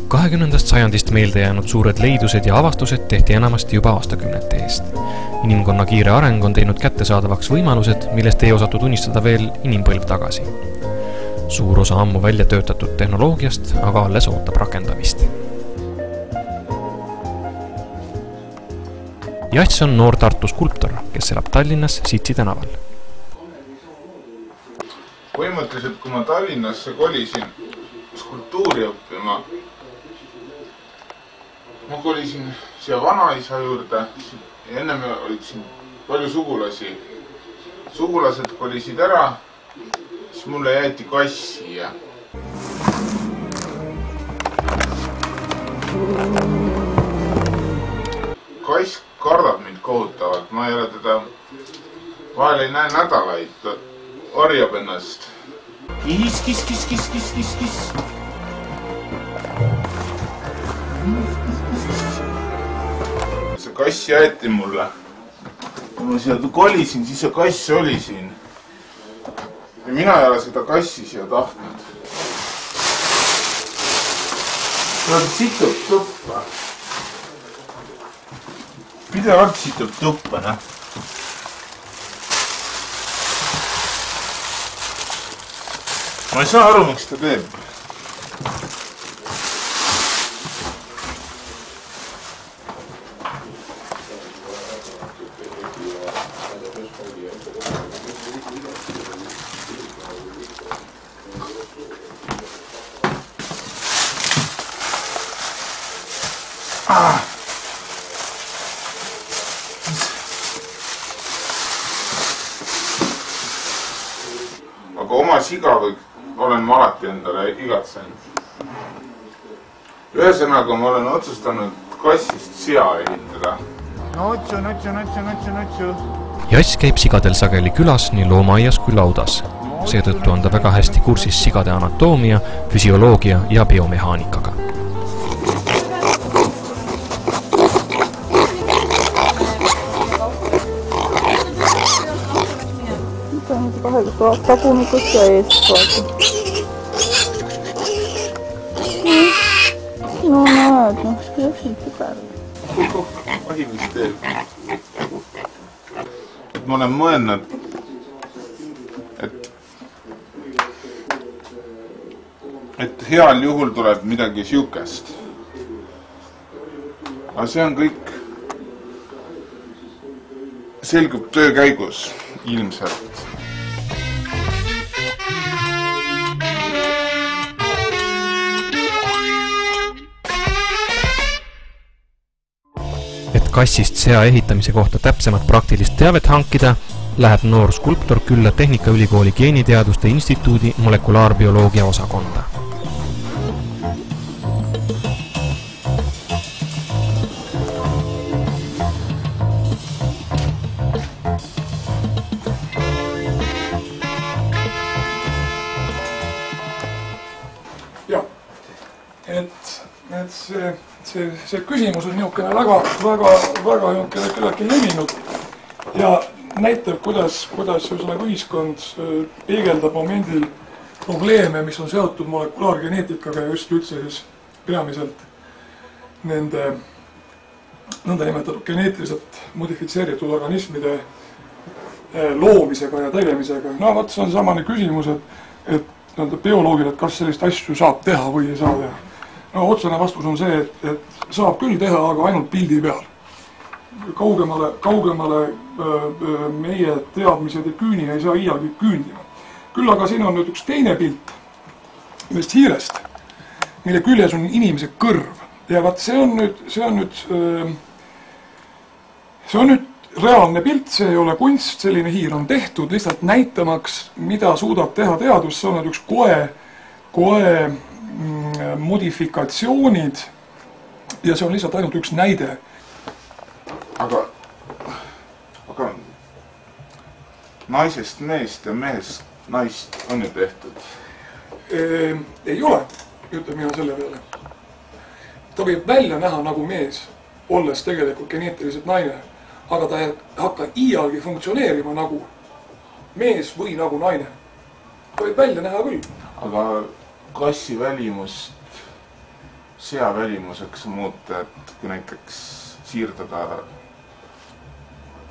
20. sajandist meelde jäänud suured leidused ja avastused tehti enamasti juba aastakümnete eest. Inimkonna kiire areng on teinud kättesaadavaks võimalused, millest ei osatud unistada veel inimpõlv tagasi. Suur osa ammu välja töötatud tehnoloogiast aga alles ootab rakendamist. Jass on noor Tartu skulptor, kes elab Tallinnas Sitsi tänaval. Põhimõtteliselt, kui ma Tallinnasse kolisin skulptuuri õppima, ma kolisin siia vanaisa juurde, ennem olid siin palju sugulasi. Sugulased kolisid ära, siis mulle jäeti kass siia. Kass kardab mind kohutavalt, ma ei ole teda, vahel ei näe nädalaid, orjab ennast. Kis. See kass jäeti mulle. Kui ma siia kolisin, siis see kass oli siin. Ja mina ei ole seda kassi siia tahtnud. Ta situb tuppa. Pidevalt situb tuppa, näh. Ma ei saa aru, miks ta teeb. Aga oma siga olen ma alati endale igatsenud. Ühesõnaga ma olen otsustanud kassist sea ehitada. Nutsu. Jass käib sigadel sageli külas nii loomaaias kui laudas. Seetõttu on ta väga hästi kursis sigade anatoomia, füsioloogia ja biomehaanikaga. Tagumikus ja eest. No näed, jah, super. Ahi, mis teeb. Ma olen mõelnud, et heal juhul tuleb midagi siukest. Aga see on kõik, selgub töö käigus ilmselt. Et kassist sea ehitamise kohta täpsemat praktilist teavet hankida, läheb noor skulptor külla Tehnikaülikooli Geeniteaduste Instituudi molekulaarbioloogia osakonda. Ja, et see küsimus on niisugune väga küllaltki levinud ja näitab, kuidas ühiskond peegeldab momendil probleeme, mis on seotud molekulaargeneetikaga ja just üldse siis peamiselt nende nõndanimetatud geneetiliselt modifitseeritud organismide loomisega ja tegemisega. No vot, see on samane küsimus, et bioloogil, et kas sellist asju saab teha või ei saa teha. No otsene vastus on see, et saab küll teha, aga ainult pildi peal. Kaugemale meie teadmised ja küüni ei saa iialgi küündima. Küll aga siin on nüüd üks teine pilt ühest hiirest, mille küljes on inimese kõrv. Ja vaat see on nüüd reaalne pilt, see ei ole kunst, selline hiir on tehtud lihtsalt näitamaks, mida suudab teha teadus. See on nüüd üks koe modifikatsioonid ja see on lihtsalt ainult üks näide. Aga naisest meest ja mehest naist on ju tehtud? Ei ole, ütleb mina selle peale. Ta võib välja näha nagu mees, olles tegelikult geneetiliselt naine, aga ta ei hakka iialgi funktsioneerima nagu mees või nagu naine. Ta võib välja näha küll. Aga kassi välimust seavälimuseks muuta, et kui näiteks siirdada,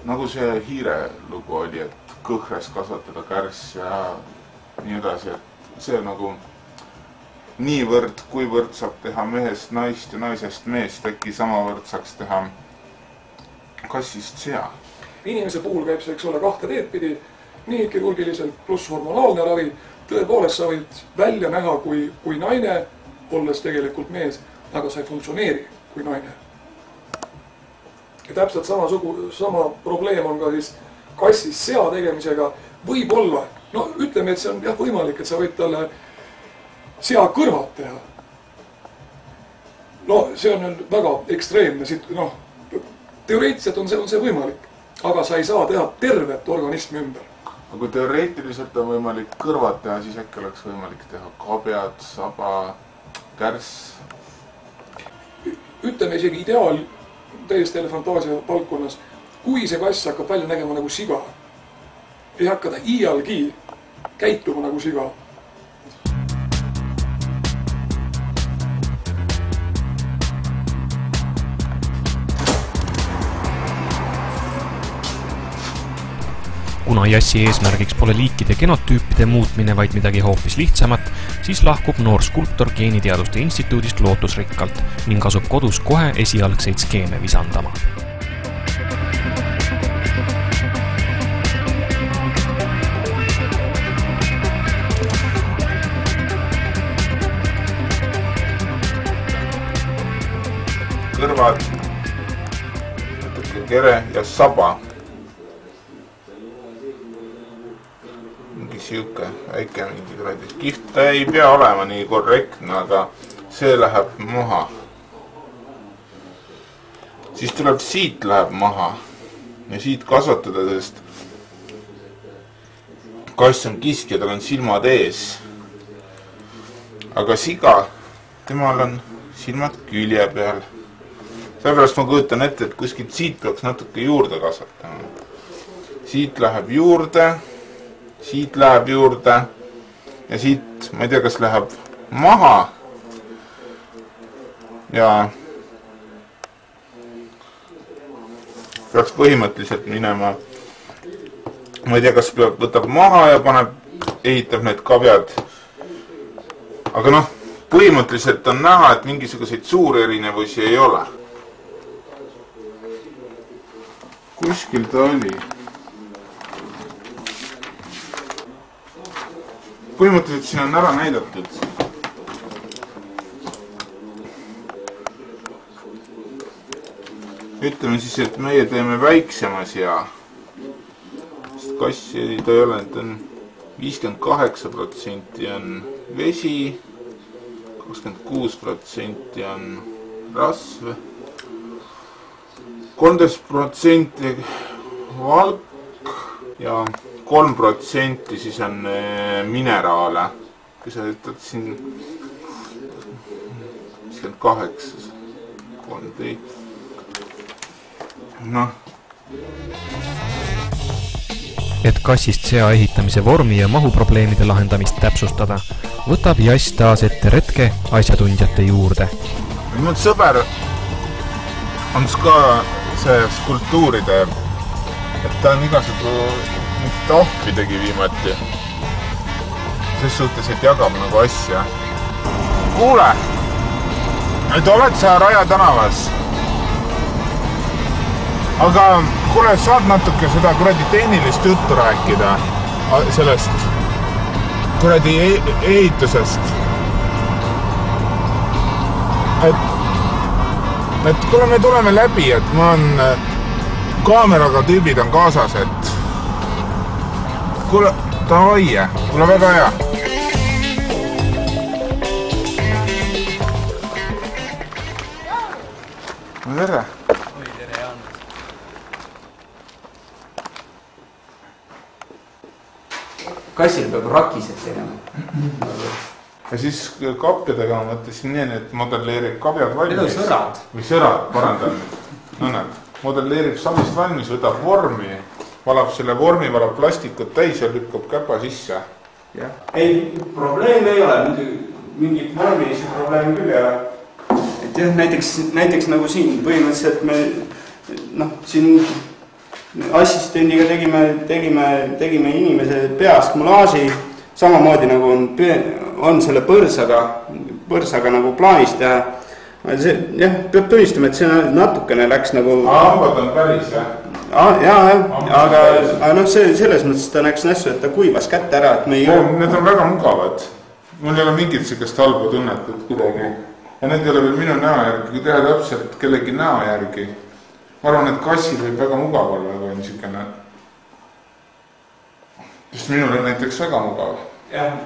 nagu see hiire lugu oli, et kõhres kasvatada kärss ja nii edasi, et see nagu niivõrd, kuivõrd saab teha mehest naist ja naisest meest, äkki samavõrd saaks teha kassist sea. Inimese puhul käib see, eks ole, 2 teed pidi, nii kirurgiliselt pluss hormonaalne ravi. Tõepoolest sa võid välja näha kui naine, olles tegelikult mees, aga sa ei funktsioneeri kui naine. Ja täpselt sama probleem on ka siis kassist sea tegemisega. Võib-olla, no ütleme, et see on jah võimalik, et sa võid talle sea kõrvad teha. No see on väga ekstreemne, noh, teoreetiliselt on see võimalik, aga sa ei saa teha tervet organismi ümber. Aga kui teoreetiliselt on võimalik kõrvad teha, siis äkki oleks võimalik teha kabjad, saba, kärss. Ütleme isegi ideaal täiesti fantaasia palkunas, kui see kass hakkab välja nägema nagu siga, ei hakka ta iialgi käituma nagu siga. Kuna Jassi eesmärgiks pole liikide genotüüpide muutmine, vaid midagi hoopis lihtsamat, siis lahkub noor skulptor Geeniteaduste Instituudist lootusrikkalt ning asub kodus kohe esialgseid skeeme visandama. Kõrvad, natuke kere ja saba. Siuke väike mingi kuradi kiht, ta ei pea olema nii korrektne, aga see läheb maha. Siis tuleb siit läheb maha ja siit kasvatada, sest kass on kiskja, tal on silmad ees. Aga siga, temal on silmad külje peal. Sellepärast ma kujutan ette, et kuskilt siit peaks natuke juurde kasvatama. Siit läheb juurde. Siit läheb juurde ja siit, ma ei tea, kas läheb maha ja peaks põhimõtteliselt minema, ma ei tea, kas võtab maha ja ehitab need kabjad, aga noh, põhimõtteliselt on näha, et mingisuguseid suuri erinevusi ei ole. Kuskil ta oli. Põhimõtteliselt siin on ära näidatud. Ütleme siis, et meie teeme väiksema sea. Sest kassi ta ei ole, et on 58% on vesi, 26% on rasv, 13% valk ja 3% siis on mineraale, kui sa ütled siin 58, 13. Noh. Et kassist sea ehitamise vormi ja mahuprobleemide lahendamist täpsustada, võtab Jass taas ette retke asjatundjate juurde. Mul sõber on ka see skulptuuride, et ta on igasugu tahvi tegi viimati. Ses suhtes, et jagab nagu asja. Kuule, et oled sa Raja tänavas? Aga kuule, saad natuke seda kuradi tehnilist juttu rääkida sellest kuradi ehitusest. Et kuule, me tuleme läbi, et mul on kaameraga tüübid on kaasas, et kuule, davai, kuule väga hea. Tere. Oi, tere, Jaanus. Kassil peab rakised tegema. Ja siis kapjadega ma mõtlesin nii, et modelleerib kabjad valmis. Need on sõrad. Või sõrad, parandan nüüd. No näed, modelleerib sabist valmis, võtab vormi, valab selle vormi, valab plastikut täis ja lükkab käpa sisse. Ei, probleem ei ole, mingit vormi probleemi küll ei ole. jah, näiteks nagu siin põhimõtteliselt me siin assistendiga tegime inimese peast mulaaži, samamoodi nagu on selle põrsaga nagu plaanis teha. Jah, peab tunnistama, et see natukene läks nagu... Hambad on päris, jah? Jah, aga selles mõttes ta näeks nässu, et ta kuivas kätte ära, et me ei... Need on väga mugavad. Mul ei ole mingit sellist halba tunnetud kuidagi. Ja need ei ole veel minu näo järgi, kui teha täpselt kellegi näo järgi. Ma arvan, et kassil võib väga mugav olla, kui on niisugune... Just minul on näiteks väga mugav. Jah.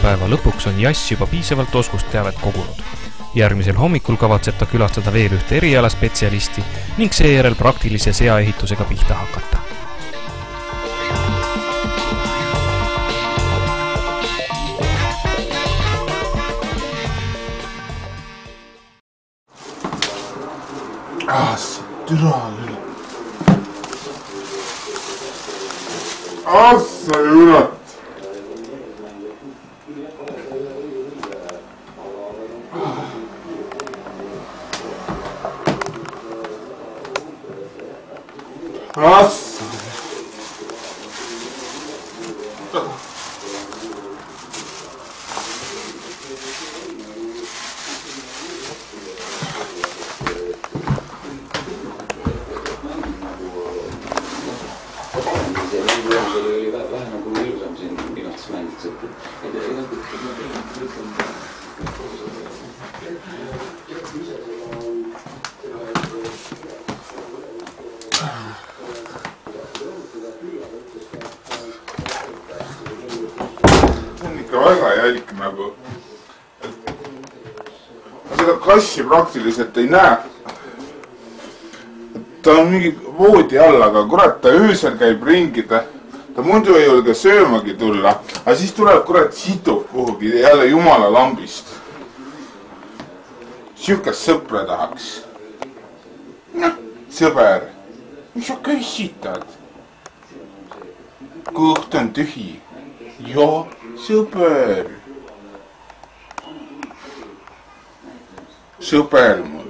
Päeva lõpuks on Jass juba piisavalt oskusteavet kogunud. Järgmisel hommikul kavatseb ta külastada veel ühte erialaspetsialisti ning seejärel praktilise seaehitusega pihta hakata. See türa küll. Assa jurat. Väga jälk nagu. Seda kassi praktiliselt ei näe. Ta on mingi voodi all, aga kurat, ta öösel käib ringida. Ta muidu ei julge söömagi tulla. Aga siis tuleb kurat situb kuhugi jälle jumala lambist. Sihukest sõpra tahaks. Sõber, mis sa kössitad? Kõht on tühi. Joo, sõber. Sõber mul.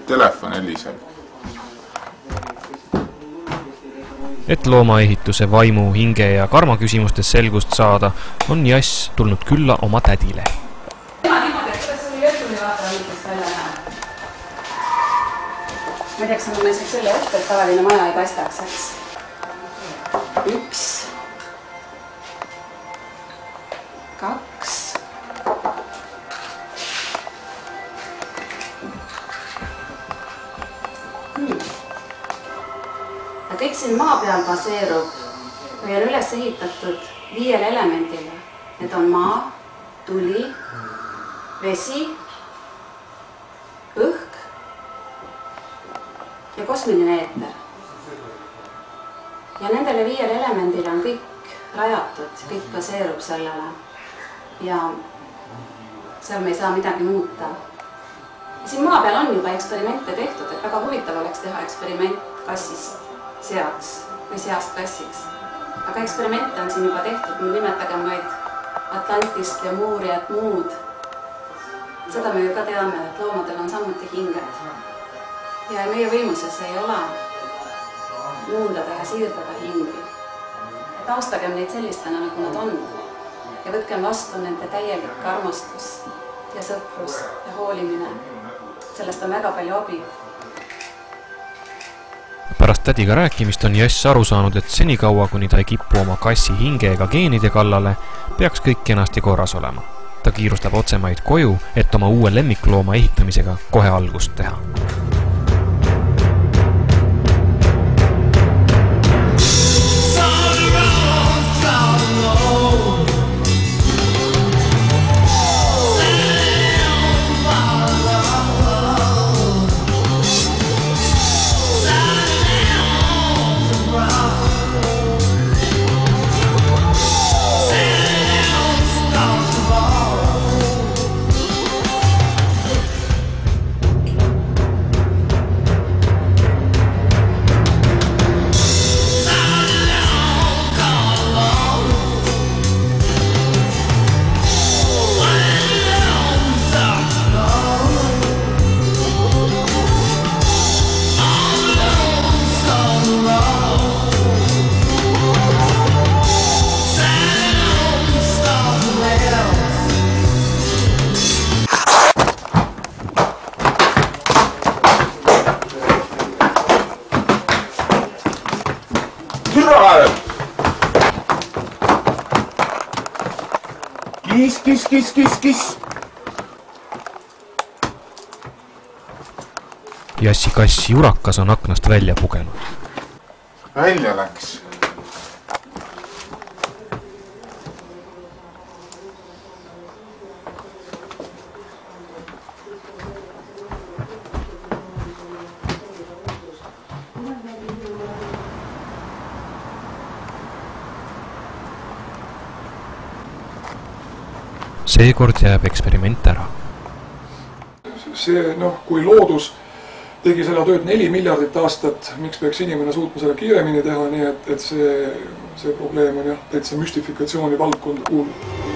Telefon heliseb. Et loomaehituse vaimu, hinge ja karma küsimustes selgust saada, on Jass tulnud külla oma tädile. Kuidas sul jõtuni vaata õigest välja näeb? Ma ei teaks, ma isegi selle ette, et tavaline maja ei paistaks, eks? 1 2 Ja kõik siin maa peal baseerub või on üles ehitatud 5 elemendile. Need on maa, tuli, vesi, õhk ja kosmiline eeter. Ja nendele 5 elemendile on kõik rajatud, kõik baseerub sellele. Ja seal me ei saa midagi muuta. Siin maa peal on juba eksperimente tehtud, et väga huvitav oleks teha eksperiment kassist seaks või seast kassiks. Aga eksperimente on siin juba tehtud, me nimetagem vaid Atlantist ja Muuriat muud. Seda me ju ka teame, et loomadel on samuti hinged. Ja meie võimuses ei ole muundada ja siirdada hingi. Taustagem neid sellistena, nagu nad on. Ja võtkem vastu nende täielik armastus ja sõprus ja hoolimine. Sellest on väga palju abi. Pärast tädiga rääkimist on Jass aru saanud, et senikaua, kuni ta ei kipu oma kassi hinge ega geenide kallale, peaks kõik kenasti korras olema. Ta kiirustab otsemaid koju, et oma uue lemmiklooma ehitamisega kohe algust teha. Kiss. Jassi kass Jurakas on aknast välja pugenud. Välja läks. Seekord jääb eksperiment ära. See, kui loodus tegi seda tööd 4 miljardit aastat, miks peaks inimene suutma seda kiiremini teha, nii et see probleem on jah, täitsa müstifikatsiooni valdkonda kuulub.